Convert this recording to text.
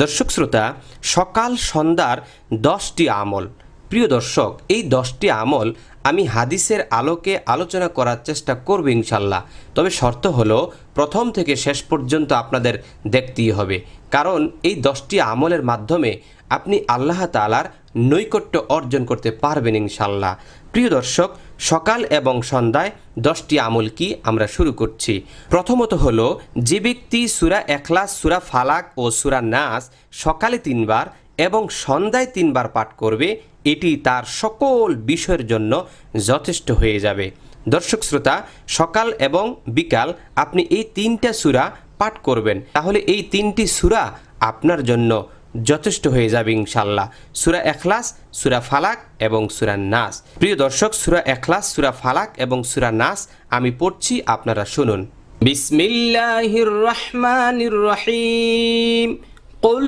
দর্শক শ্রোতা, সকাল সন্ধ্যার 10টি আমল। প্রিয় দর্শক, এই 10টি আমল আমি হাদিসের আলোকে আলোচনা করার চেষ্টা করব ইনশাল্লাহ। তবে শর্ত হলো প্রথম থেকে শেষ পর্যন্ত আপনাদের দেখতেই হবে, কারণ এই 10টি আমলের মাধ্যমে আপনি আল্লাহ তাআলার নৈকট্য অর্জন করতে পারবেন ইনশাল্লাহ। প্রিয় দর্শক, সকাল এবং সন্ধ্যায় 10টি আমল কি আমরা শুরু করছি। প্রথমত হলো, যে ব্যক্তি সূরা ইখলাস, সূরা ফালাক ও সূরা নাস সকালে 3 বার এবং সন্ধ্যায় 3 বার পাঠ করবে, এটি তার সকল বিষয়ের জন্য যথেষ্ট হয়ে যাবে। দর্শক শ্রোতা, সকাল এবং বিকাল আপনি এই 3টা সূরা পাঠ করবেন, তাহলে এই 3টি সূরা আপনার জন্য যথেষ্ট হয়ে যাবে ইনশাল্লাহ। সূরা ইখলাস, সূরা ফালাক এবং সূরা নাস। প্রিয় দর্শক, সূরা ইখলাস, সূরা ফালাক এবং সূরা নাস আমি পড়ছি, আপনারা শুনুন। বিসমিল্লাহির রহমানির রহিম।